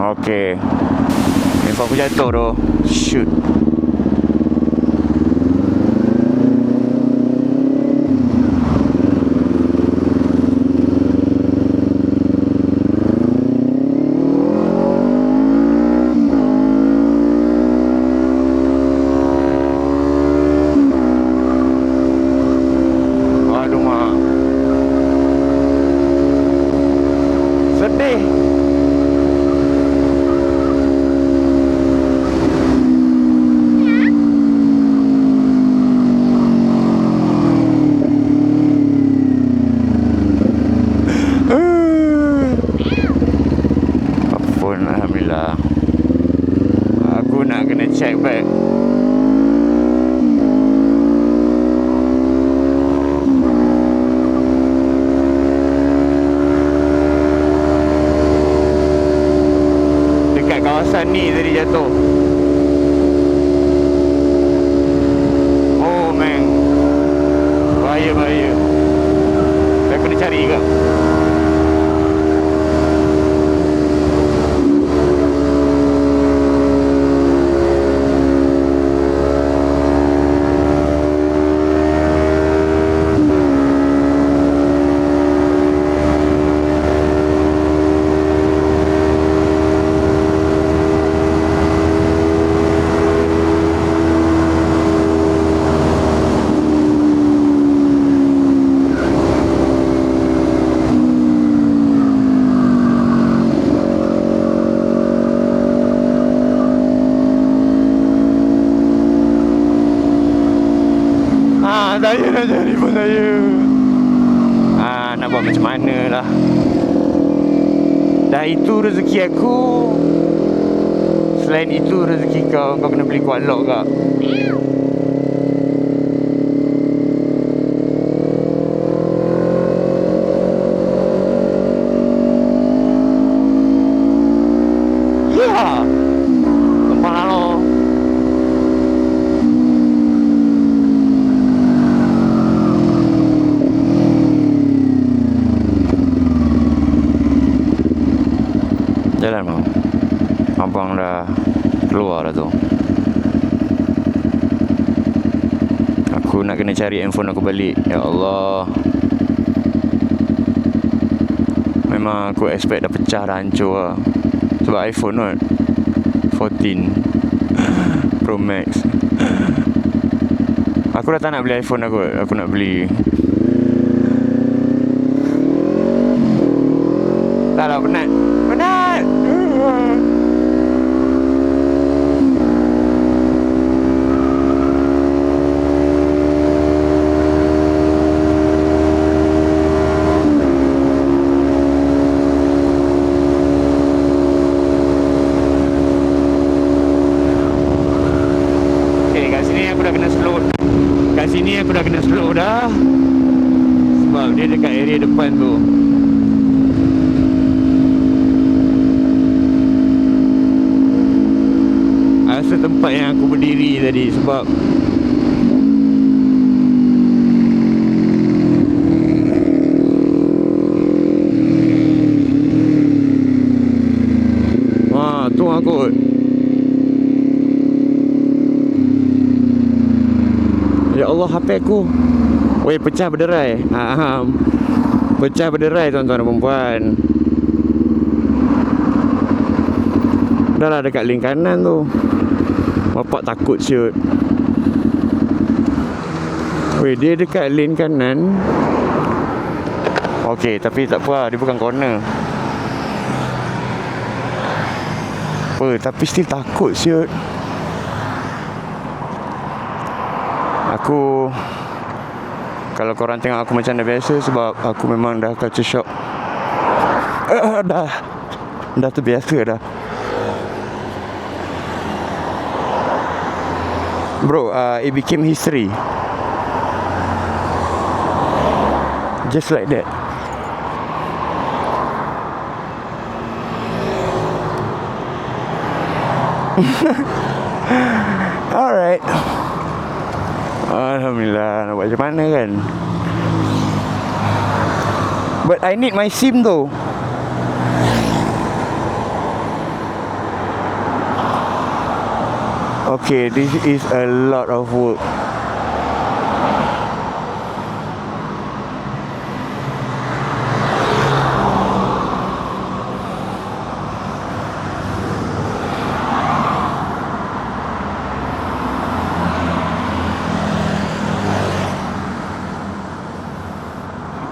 Okay. Info aku jatuh tu. Shoot. Aduh mak. Sedih. Alhamdulillah. Aku nak kena check back. Dekat kawasan ni tadi jatuh. Oh man. Bahaya. Saya kena cari juga. Saya nak cari pun saya. Nak buat macam mana lah. Dah itu rezeki aku. Selain itu rezeki kau. Kau kena beli kuat lock kak. Ya. Tempat lalu. Jalan mau. Abang dah keluar dah tu. Aku nak kena cari handphone aku balik. Ya Allah. Memang aku expect dah pecah, dah hancur lah. Sebab iPhone kot 14 Pro Max. Aku dah tak nak beli iPhone aku. Aku nak beli. Tak lah, penat. Okay, kat sini aku dah kena slow. Kat sini aku dah kena slow dah. Sebab dia dekat area depan tu. Rasa tempat yang aku berdiri tadi. Sebab tu aku. Ya Allah, HP aku. Weh, pecah berderai. Pecah berderai tuan-tuan dan perempuan. Dah lah dekat link kanan tu. Bapak takut siut. Weh, dia dekat lane kanan. Okey, tapi tak apa lah, dia bukan corner. Apa, tapi still takut siut. Aku, kalau korang tengok aku macam dah biasa, sebab aku memang dah culture shock. Dah terbiasa dah. Bro, it became history. Just like that. Alright. Alhamdulillah. Nak buat macam mana kan. But I need my SIM though. Okay, this is a lot of work.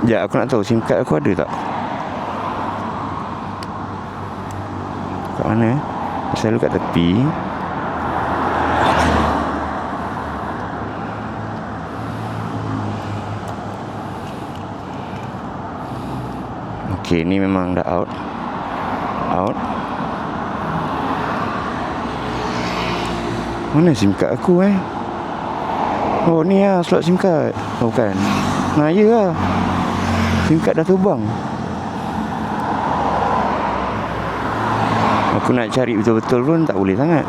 Ya, aku nak tahu SIM card aku ada tak? Kat mana? Selalu kat tepi. Okay, ni memang dah out. Mana SIM card aku Oh, ni lah slot SIM card. Oh, bukan. Nah, ya lah. SIM card dah terbang. Aku nak cari betul-betul pun tak boleh sangat.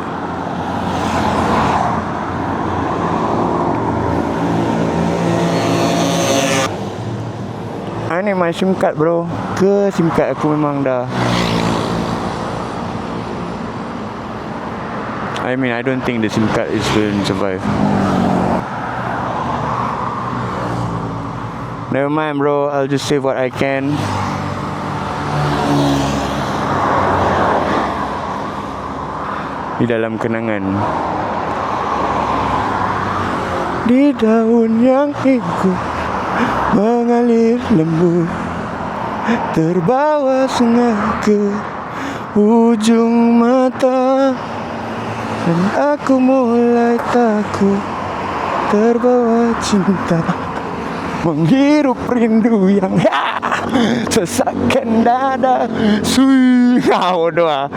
Ni my SIM card bro. Ke SIM card aku memang dah, I mean, I don't think the SIM card is going to survive. Never mind bro, I'll just save what I can. Di dalam kenangan. Di daun yang hijau mengalir lembut, terbawa sungai ke ujung mata, dan aku mulai takut terbawa cinta, menghirup rindu yang sesakkan dada. Bodoh lah.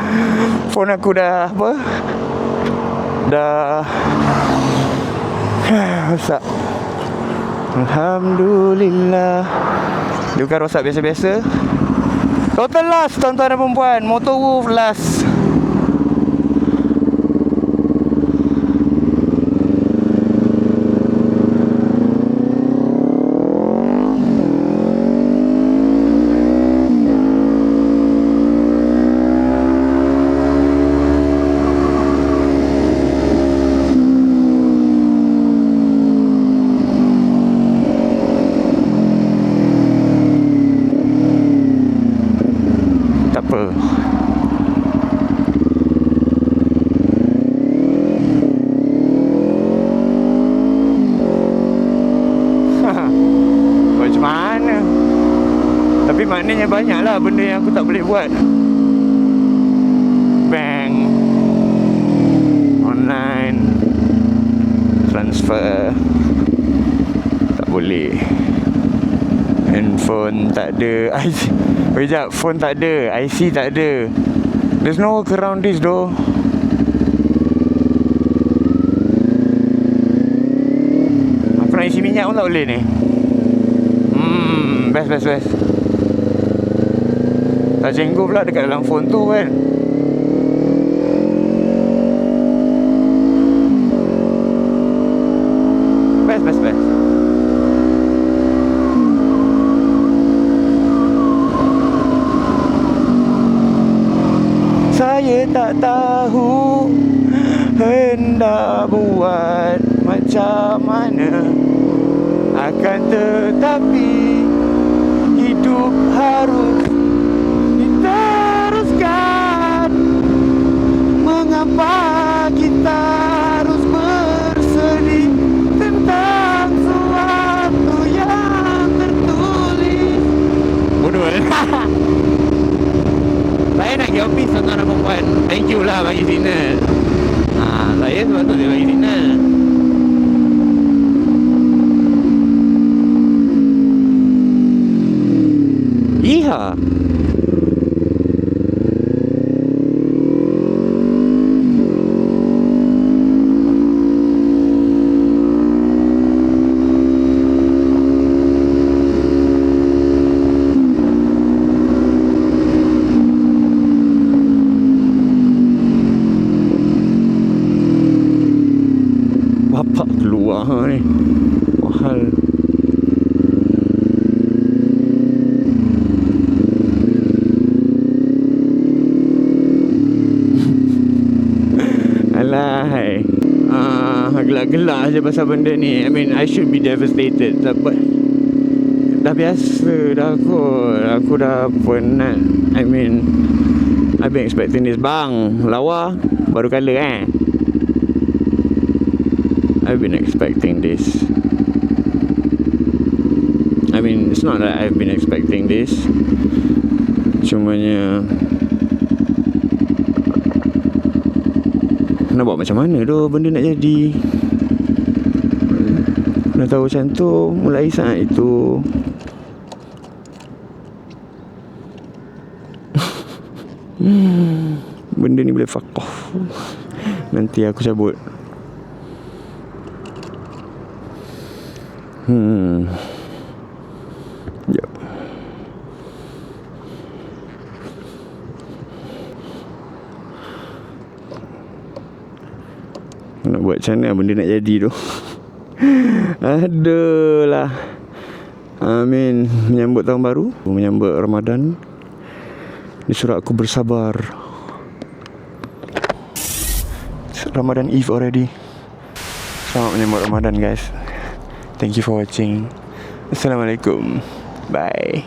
Phone aku dah apa? Dah rosak. Alhamdulillah. Dia bukan rosak biasa-biasa. Total loss tuan-tuan dan perempuan. Motor Wolf last. Macam mana? Tapi maknanya banyak lah benda yang aku tak boleh buat. Bank, online, transfer tak boleh. Handphone tak ada. IC. Sekejap, phone tak ada, IC tak ada. There's no work around this though. Aku nak isi minyak pun tak boleh ni. Best. Tak jenggo pula dekat dalam phone tu kan. Best. Saya tak tahu hendak buat macam mana, akan tetapi hidup harus diteruskan. Mengapa kita harus bersedih tentang sesuatu yang tertulis? Bodoh Saya nak pergi office tuan-tuan dan perempuan. Thank you lah bagi signal. Saya sebab tu dia bagi signal. Iha. Bapak keluar ni. Mahal. Alahai. gelak-gelak je pasal benda ni. I mean, I should be devastated, but dah biasa dah aku dah penat. I mean, I've been expecting this. Bang, lawa baru kala I've been expecting this. I mean, it's not that I've been expecting this, cumanya nak buat macam mana tu benda nak jadi. Dah tahu macam tu, mulai saat itu benda ni boleh fuck off. Nanti aku cabut. Sekejap. Nak buat macam mana benda nak jadi tu. Aduh lah. Amin. Menyambut tahun baru, menyambut Ramadan, disuruh aku bersabar. Ramadan Eve already. Selamat menyambut Ramadan guys. Thank you for watching. Assalamualaikum. Bye.